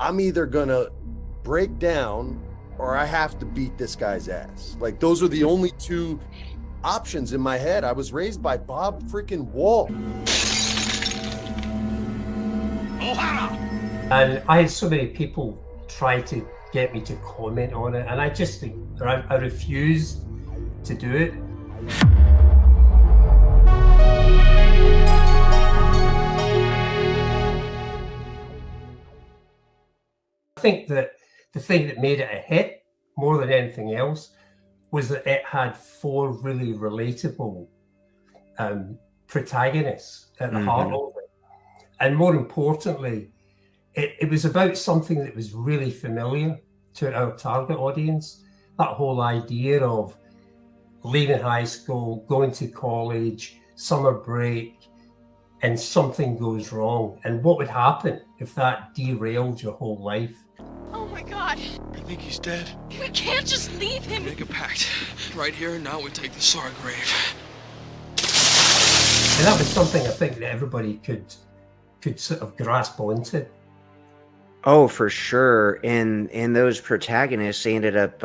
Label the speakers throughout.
Speaker 1: I'm either gonna break down or I have to beat this guy's ass. Like, those are the only two options in my head. I was raised by Bob freaking Wall.
Speaker 2: And I had so many people try to get me to comment on it, and I just think I refused to do it. I think that the thing that made it a hit more than anything else was that it had four really relatable protagonists at the heart of it. And more importantly, it was about something that was really familiar to our target audience. That whole idea of leaving high school, going to college, summer break, and something goes wrong. And what would happen if that derailed your whole life?
Speaker 3: Oh my God.
Speaker 4: I think he's dead.
Speaker 3: We can't just leave him.
Speaker 4: Make a pact. Right here and now we take this to our grave.
Speaker 2: And that was something I think that everybody could sort of grasp onto.
Speaker 5: Oh, for sure. And those protagonists, they ended up,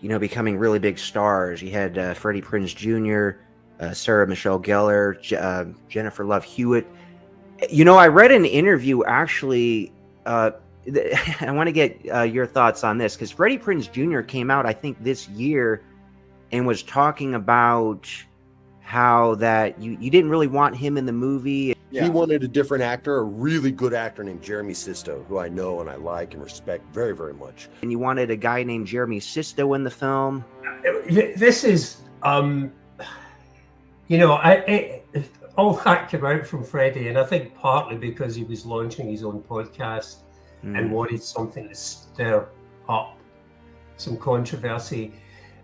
Speaker 5: becoming really big stars. You had Freddie Prinze Jr., Sarah Michelle Gellar, Jennifer Love Hewitt. I read an interview, actually. I want to get your thoughts on this, because Freddie Prinze Jr. came out, I think, this year and was talking about how that you didn't really want him in the movie.
Speaker 1: Yeah. He wanted a different actor, a really good actor named Jeremy Sisto, who I know and I like and respect very, very much.
Speaker 5: And you wanted a guy named Jeremy Sisto in the film.
Speaker 2: This is, all that came out from Freddie, and I think partly because he was launching his own podcast and wanted something to stir up some controversy.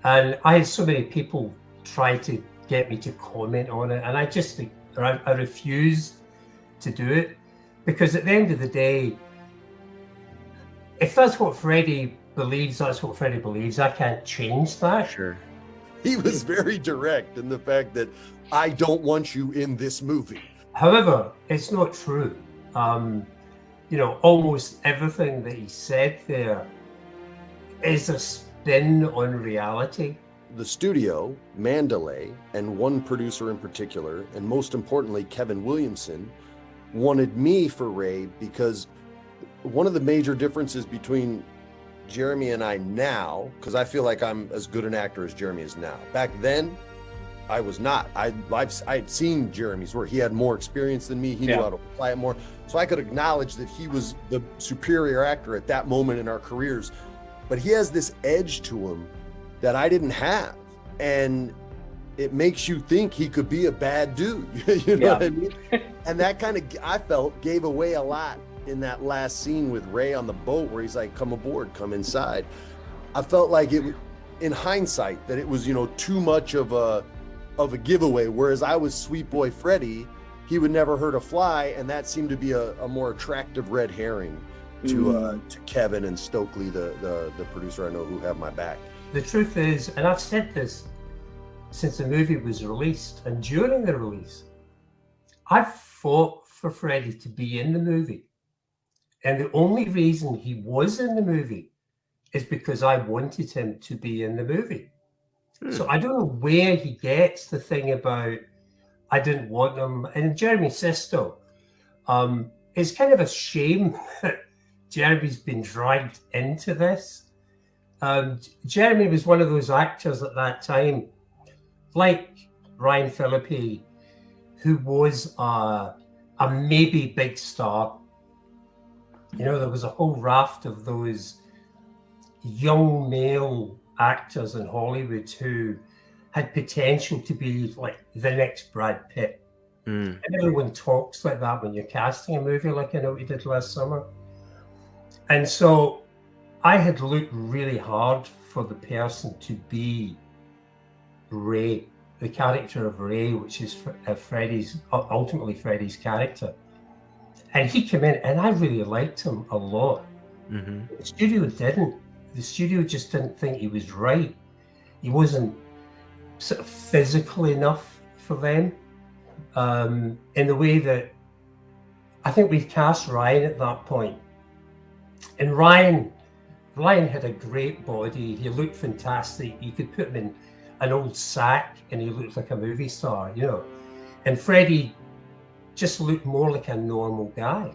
Speaker 2: And I had so many people try to get me to comment on it, and I just think I refused to do it, because at the end of the day, if that's what Freddie believes, that's what Freddie believes. I can't change that.
Speaker 5: Sure.
Speaker 1: He was very direct in the fact that I don't want you in this movie.
Speaker 2: However, it's not true. Almost everything that he said there is a spin on reality.
Speaker 1: The studio, Mandalay, and one producer in particular, and most importantly, Kevin Williamson, wanted me for Ray because one of the major differences between Jeremy and I now, because I feel like I'm as good an actor as Jeremy is now. Back then, I was not. I'd seen Jeremy's work. He had more experience than me. He knew how to apply it more. So I could acknowledge that he was the superior actor at that moment in our careers. But he has this edge to him that I didn't have. And it makes you think he could be a bad dude. You know what I mean? And that kind of, I felt, gave away a lot in that last scene with Ray on the boat where he's like, come aboard, come inside. I felt like it, in hindsight, that it was, too much of a giveaway. Whereas I was Sweet Boy Freddy, he would never hurt a fly. And that seemed to be a more attractive red herring to Kevin and Stokely, the producer I know, who have my back.
Speaker 2: The truth is, and I've said this since the movie was released and during the release, I fought for Freddie to be in the movie. And the only reason he was in the movie is because I wanted him to be in the movie. So I don't know where he gets the thing about I didn't want him. And Jeremy Sisto, it's kind of a shame that Jeremy's been dragged into this. Jeremy was one of those actors at that time, like Ryan Phillippe, who was a maybe big star. There was a whole raft of those young male actors in Hollywood who had potential to be like the next Brad Pitt. And everyone talks like that when you're casting a movie, like I know we did last summer. And so I had looked really hard for the person to be Ray, the character of Ray, which is ultimately Freddie's character. And he came in, and I really liked him a lot. The studio didn't. The studio just didn't think he was right. He wasn't sort of physical enough for them. In the way that I think we cast Ryan at that point, And Ryan had a great body. He looked fantastic. You could put him in an old sack and he looked like a movie star, you know. And Freddie just looked more like a normal guy.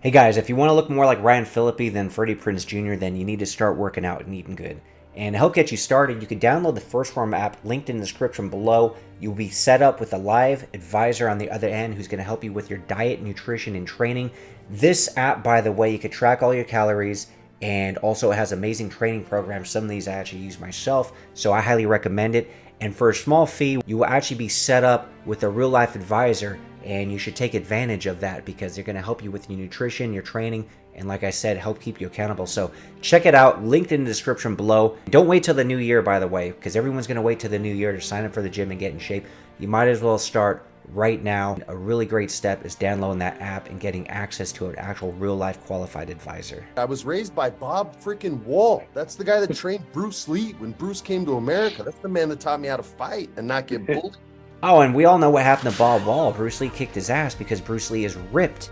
Speaker 5: Hey guys, if you want to look more like Ryan Phillippe than Freddie Prinze Jr., then you need to start working out and eating good. And to help get you started, you can download the FirstForm app linked in the description below. You'll be set up with a live advisor on the other end who's going to help you with your diet, nutrition, and training. This app, by the way, you can track all your calories, and also it has amazing training programs. Some of these I actually use myself, so I highly recommend it. And for a small fee, you will actually be set up with a real-life advisor, and you should take advantage of that because they're going to help you with your nutrition, your training, and like I said, help keep you accountable. So check it out, linked in the description below. Don't wait till the new year, by the way, because everyone's going to wait till the new year to sign up for the gym and get in shape. You might as well start right now. A really great step is downloading that app and getting access to an actual real-life qualified advisor.
Speaker 1: I was raised by Bob freaking Wall. That's the guy that trained Bruce Lee when Bruce came to America. That's the man that taught me how to fight and not get bullied.
Speaker 5: Oh, and we all know what happened to Bob Wall. Bruce Lee kicked his ass because Bruce Lee is ripped.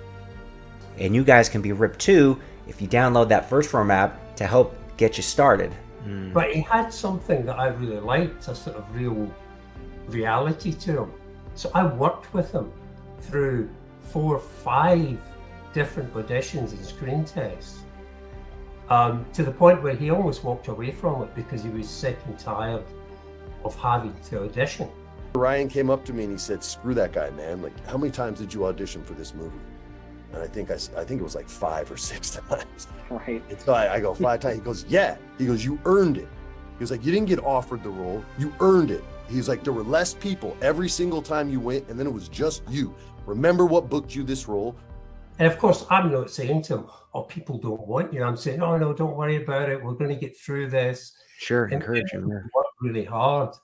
Speaker 5: And you guys can be ripped too if you download that FirstForm app to help get you started.
Speaker 2: But he had something that I really liked, a sort of real reality to him. So I worked with him through 4 or 5 different auditions and screen tests, to the point where he almost walked away from it because he was sick and tired of having to audition.
Speaker 1: Ryan came up to me and he said, "Screw that guy, man. Like, how many times did you audition for this movie?" And I think it was like 5 or 6 times.
Speaker 5: Right.
Speaker 1: And so I go, 5 times. He goes, "Yeah." He goes, "You earned it." He was like, "You didn't get offered the role. You earned it." He's like, "There were less people every single time you went, and then it was just you. Remember what booked you this role."
Speaker 2: And of course, I'm not saying to him, "Oh, people don't want you." I'm saying, "Oh, no, don't worry about it. We're going to get through this."
Speaker 5: Sure,
Speaker 2: And
Speaker 5: encourage him.
Speaker 2: we worked really hard.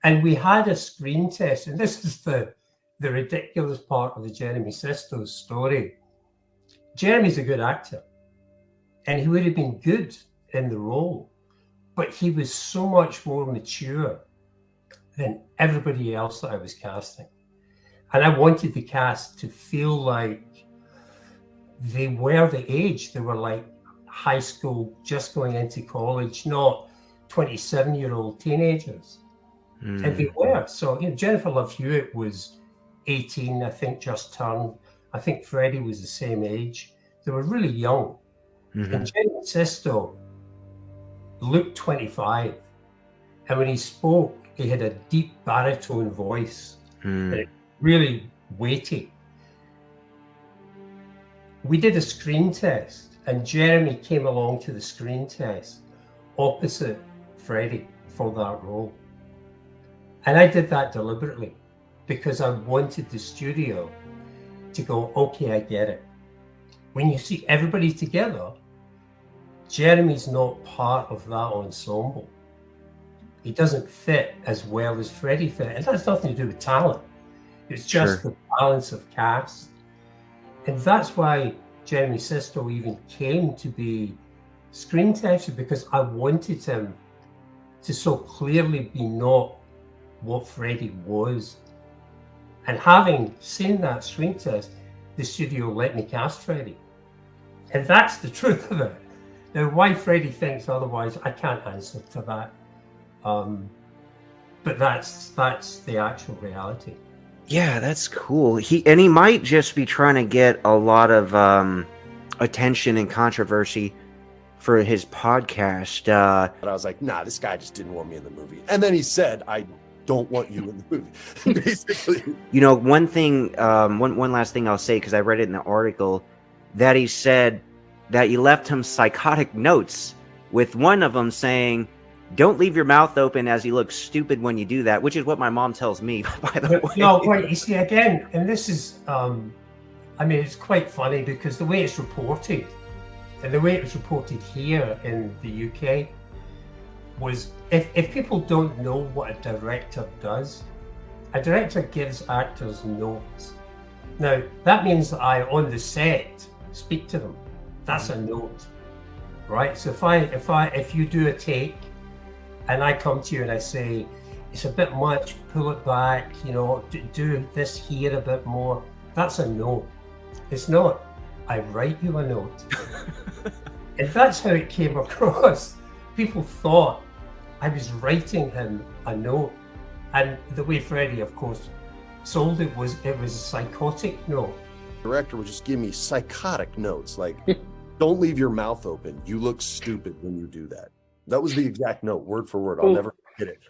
Speaker 2: And we had a screen test, and this is the ridiculous part of the Jeremy Sisto story. Jeremy's a good actor, and he would have been good in the role, but he was so much more mature than everybody else that I was casting. And I wanted the cast to feel like they were the age. They were like high school, just going into college, not 27-year-old teenagers. And they were. So, you know, Jennifer Love Hewitt was 18, I think, just turned. I think Freddie was the same age. They were really young. And Jeremy Sisto looked 25. And when he spoke, he had a deep baritone voice. And it really weighty. We did a screen test, and Jeremy came along to the screen test opposite Freddie for that role. And I did that deliberately because I wanted the studio to go, "Okay, I get it." When you see everybody together, Jeremy's not part of that ensemble. He doesn't fit as well as Freddie fit. And that's nothing to do with talent. It's just the balance of cast. And that's why Jeremy Sisto even came to be screen tested, because I wanted him to so clearly be not what Freddie was. And having seen that screen test, the studio let me cast Freddie. And that's the truth of it. Now, why Freddie thinks otherwise, I can't answer to that. But that's the actual reality.
Speaker 5: Yeah, that's cool. He might just be trying to get a lot of attention and controversy for his podcast.
Speaker 1: But I was like, "Nah, this guy just didn't want me in the movie." And then he said, "I don't want you in the movie," basically.
Speaker 5: You know, one thing, one last thing I'll say, because I read it in the article, that he said that you left him psychotic notes, with one of them saying, "Don't leave your mouth open as you look stupid when you do that," which is what my mom tells me, by the way.
Speaker 2: No, right. You see, again, and this is, I mean, it's quite funny because the way it's reported, and the way it was reported here in the UK, was if people don't know what a director does, a director gives actors notes. Now, that means that I, on the set, speak to them. That's a note, right? So if you do a take, and I come to you and I say, "It's a bit much, pull it back, you know, do this here a bit more," that's a note. It's not, I write you a note. And that's how it came across. People thought I was writing him a note. And the way Freddie, of course, sold it was a psychotic note.
Speaker 1: The director would just give me psychotic notes like, don't leave your mouth open. You look stupid when you do that. That was the exact note, word for word. I'll never forget it.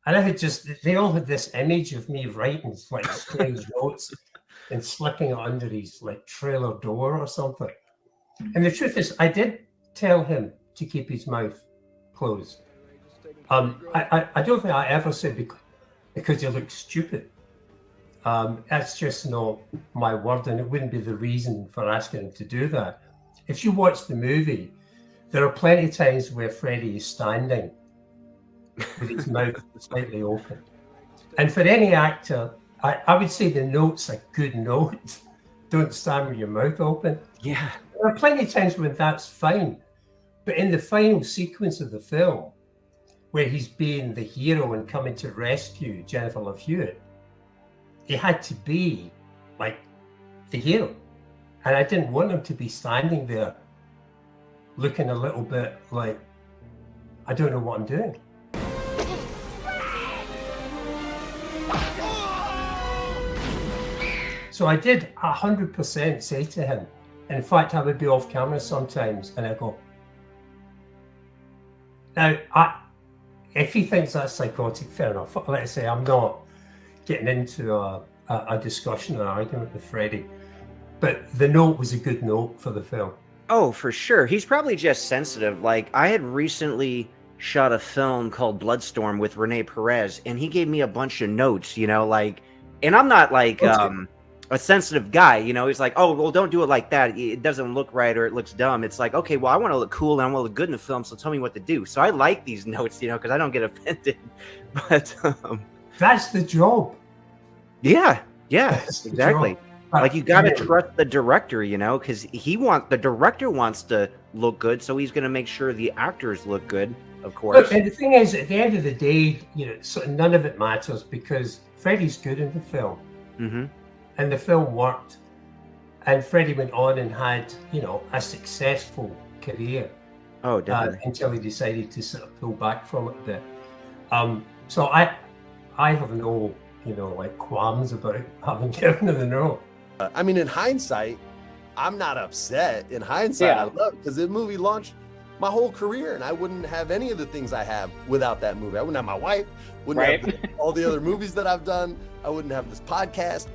Speaker 2: And they all had this image of me writing like strange notes and slipping it under his like trailer door or something. And the truth is, I did tell him to keep his mouth closed. I don't think I ever said because he looked stupid. That's just not my word, and it wouldn't be the reason for asking him to do that. If you watch the movie, there are plenty of times where Freddie is standing with his mouth slightly open. And for any actor, I would say the note's a good note. Don't stand with your mouth open.
Speaker 5: Yeah.
Speaker 2: There are plenty of times when that's fine. But in the final sequence of the film, where he's being the hero and coming to rescue Jennifer Love Hewitt, he had to be like the hero. And I didn't want him to be standing there looking a little bit like, I don't know what I'm doing. So I did 100% say to him, in fact, I would be off camera sometimes and I go, now, if he thinks that's psychotic, fair enough. Let's say I'm not getting into a discussion or argument with Freddie, but the note was a good note for the film.
Speaker 5: Oh, for sure. He's probably just sensitive. Like, I had recently shot a film called Bloodstorm with Rene Perez, and he gave me a bunch of notes, like, and I'm not like a sensitive guy, he's like, oh, well, don't do it like that. It doesn't look right or it looks dumb. It's like, okay, well, I want to look cool and I want to look good in the film, so tell me what to do. So I like these notes, because I don't get offended. But
Speaker 2: that's the job.
Speaker 5: Yeah,
Speaker 2: That's the
Speaker 5: exactly.
Speaker 2: job.
Speaker 5: Like, you got to trust the director, because the director wants to look good, so he's going to make sure the actors look good, of course.
Speaker 2: Look, and the thing is, at the end of the day, none of it matters because Freddie's good in the film.
Speaker 5: Mm-hmm.
Speaker 2: And the film worked. And Freddie went on and had, a successful career.
Speaker 5: Oh, definitely.
Speaker 2: Until he decided to sort of pull back from it a bit. So I have no, qualms about having given him the role.
Speaker 1: I mean, in hindsight, I'm not upset. In hindsight, I love it because the movie launched my whole career, and I wouldn't have any of the things I have without that movie. I wouldn't have my wife, wouldn't have all the other movies that I've done. I wouldn't have this podcast.